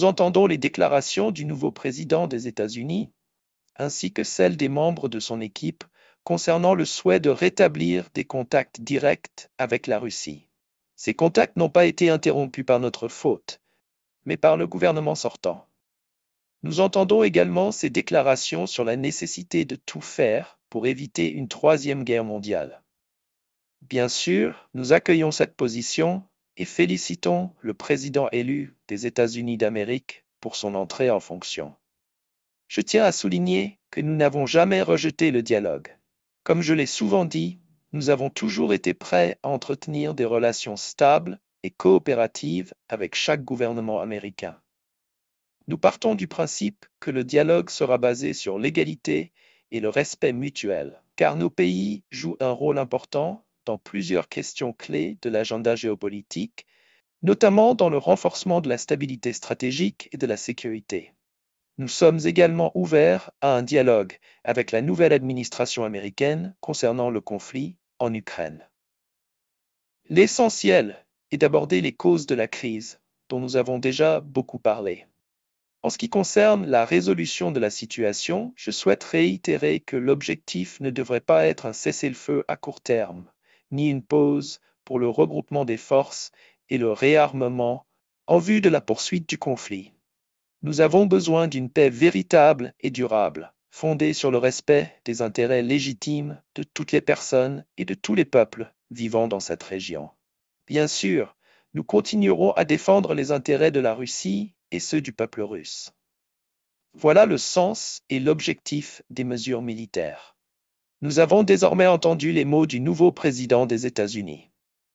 Nous entendons les déclarations du nouveau président des États-Unis, ainsi que celles des membres de son équipe concernant le souhait de rétablir des contacts directs avec la Russie. Ces contacts n'ont pas été interrompus par notre faute, mais par le gouvernement sortant. Nous entendons également ces déclarations sur la nécessité de tout faire pour éviter une troisième guerre mondiale. Bien sûr, nous accueillons cette position et félicitons le président élu des États-Unis d'Amérique pour son entrée en fonction. Je tiens à souligner que nous n'avons jamais rejeté le dialogue. Comme je l'ai souvent dit, nous avons toujours été prêts à entretenir des relations stables et coopératives avec chaque gouvernement américain. Nous partons du principe que le dialogue sera basé sur l'égalité et le respect mutuel, car nos pays jouent un rôle important dans plusieurs questions clés de l'agenda géopolitique, notamment dans le renforcement de la stabilité stratégique et de la sécurité. Nous sommes également ouverts à un dialogue avec la nouvelle administration américaine concernant le conflit en Ukraine. L'essentiel est d'aborder les causes de la crise, dont nous avons déjà beaucoup parlé. En ce qui concerne la résolution de la situation, je souhaite réitérer que l'objectif ne devrait pas être un cessez-le-feu à court terme, ni une pause pour le regroupement des forces et le réarmement en vue de la poursuite du conflit. Nous avons besoin d'une paix véritable et durable, fondée sur le respect des intérêts légitimes de toutes les personnes et de tous les peuples vivant dans cette région. Bien sûr, nous continuerons à défendre les intérêts de la Russie et ceux du peuple russe. Voilà le sens et l'objectif des mesures militaires. Nous avons désormais entendu les mots du nouveau président des États-Unis.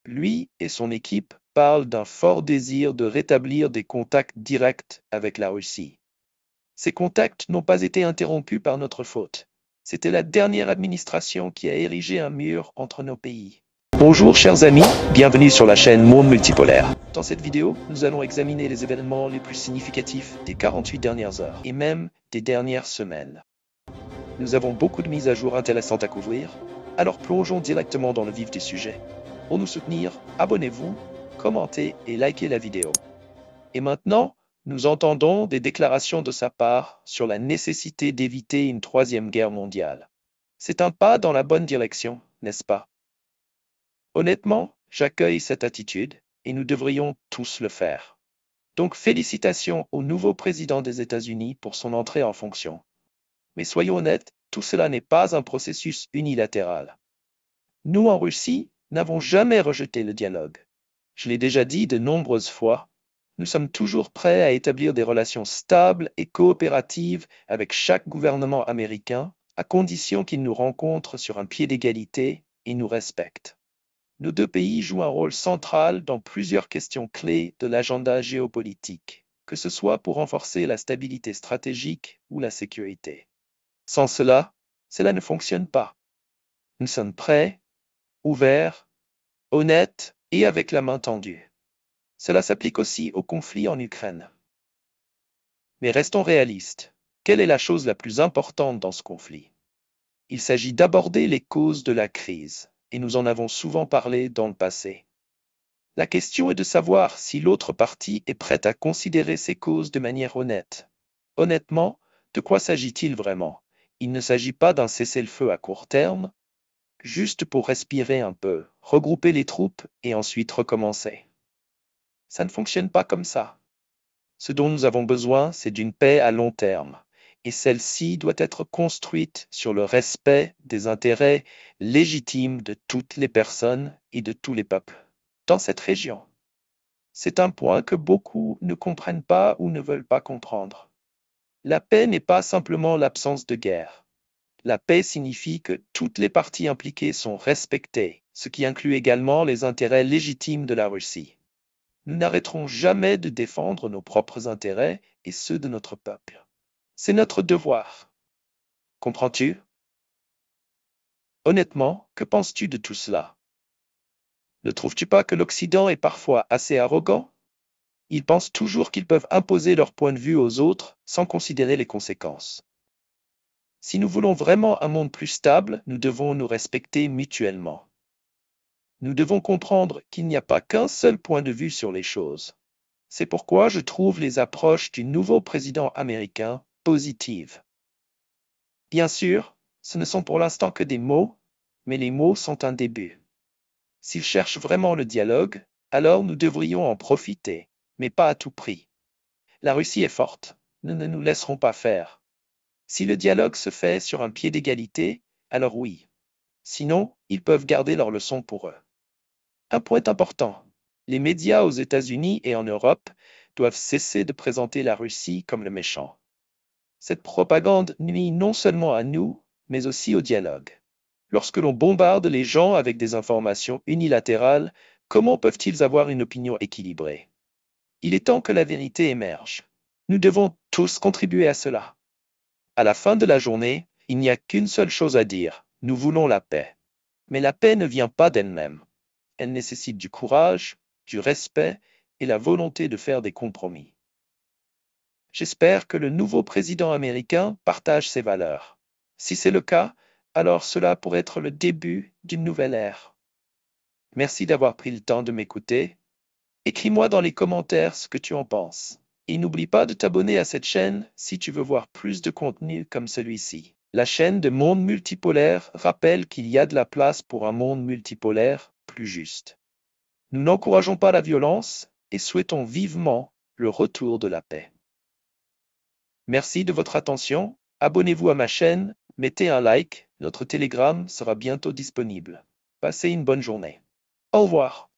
Lui et son équipe parlent d'un fort désir de rétablir des contacts directs avec la Russie. Ces contacts n'ont pas été interrompus par notre faute. C'était la dernière administration qui a érigé un mur entre nos pays. Bonjour chers amis, bienvenue sur la chaîne Monde Multipolaire. Dans cette vidéo, nous allons examiner les événements les plus significatifs des 48 dernières heures et même des dernières semaines. Nous avons beaucoup de mises à jour intéressantes à couvrir, alors plongeons directement dans le vif du sujet. Pour nous soutenir, abonnez-vous, commentez et likez la vidéo. Et maintenant, nous entendons des déclarations de sa part sur la nécessité d'éviter une troisième guerre mondiale. C'est un pas dans la bonne direction, n'est-ce pas? Honnêtement, j'accueille cette attitude et nous devrions tous le faire. Donc félicitations au nouveau président des États-Unis pour son entrée en fonction. Mais soyons honnêtes, tout cela n'est pas un processus unilatéral. Nous, en Russie, n'avons jamais rejeté le dialogue. Je l'ai déjà dit de nombreuses fois, nous sommes toujours prêts à établir des relations stables et coopératives avec chaque gouvernement américain, à condition qu'il nous rencontre sur un pied d'égalité et nous respecte. Nos deux pays jouent un rôle central dans plusieurs questions clés de l'agenda géopolitique, que ce soit pour renforcer la stabilité stratégique ou la sécurité. Sans cela, cela ne fonctionne pas. Nous sommes prêts, ouverts, honnêtes et avec la main tendue. Cela s'applique aussi au conflit en Ukraine. Mais restons réalistes. Quelle est la chose la plus importante dans ce conflit? Il s'agit d'aborder les causes de la crise, et nous en avons souvent parlé dans le passé. La question est de savoir si l'autre partie est prête à considérer ces causes de manière honnête. Honnêtement, de quoi s'agit-il vraiment? Il ne s'agit pas d'un cessez-le-feu à court terme, juste pour respirer un peu, regrouper les troupes et ensuite recommencer. Ça ne fonctionne pas comme ça. Ce dont nous avons besoin, c'est d'une paix à long terme, et celle-ci doit être construite sur le respect des intérêts légitimes de toutes les personnes et de tous les peuples dans cette région. C'est un point que beaucoup ne comprennent pas ou ne veulent pas comprendre. La paix n'est pas simplement l'absence de guerre. La paix signifie que toutes les parties impliquées sont respectées, ce qui inclut également les intérêts légitimes de la Russie. Nous n'arrêterons jamais de défendre nos propres intérêts et ceux de notre peuple. C'est notre devoir. Comprends-tu? Honnêtement, que penses-tu de tout cela? Ne trouves-tu pas que l'Occident est parfois assez arrogant? Ils pensent toujours qu'ils peuvent imposer leur point de vue aux autres sans considérer les conséquences. Si nous voulons vraiment un monde plus stable, nous devons nous respecter mutuellement. Nous devons comprendre qu'il n'y a pas qu'un seul point de vue sur les choses. C'est pourquoi je trouve les approches du nouveau président américain positives. Bien sûr, ce ne sont pour l'instant que des mots, mais les mots sont un début. S'il cherche vraiment le dialogue, alors nous devrions en profiter, mais pas à tout prix. La Russie est forte, nous ne nous laisserons pas faire. Si le dialogue se fait sur un pied d'égalité, alors oui. Sinon, ils peuvent garder leur leçon pour eux. Un point important. Les médias aux États-Unis et en Europe doivent cesser de présenter la Russie comme le méchant. Cette propagande nuit non seulement à nous, mais aussi au dialogue. Lorsque l'on bombarde les gens avec des informations unilatérales, comment peuvent-ils avoir une opinion équilibrée? Il est temps que la vérité émerge. Nous devons tous contribuer à cela. À la fin de la journée, il n'y a qu'une seule chose à dire. Nous voulons la paix. Mais la paix ne vient pas d'elle-même. Elle nécessite du courage, du respect et la volonté de faire des compromis. J'espère que le nouveau président américain partage ces valeurs. Si c'est le cas, alors cela pourrait être le début d'une nouvelle ère. Merci d'avoir pris le temps de m'écouter. Écris-moi dans les commentaires ce que tu en penses. Et n'oublie pas de t'abonner à cette chaîne si tu veux voir plus de contenu comme celui-ci. La chaîne de Monde Multipolaire rappelle qu'il y a de la place pour un monde multipolaire plus juste. Nous n'encourageons pas la violence et souhaitons vivement le retour de la paix. Merci de votre attention, abonnez-vous à ma chaîne, mettez un like, notre Telegram sera bientôt disponible. Passez une bonne journée. Au revoir.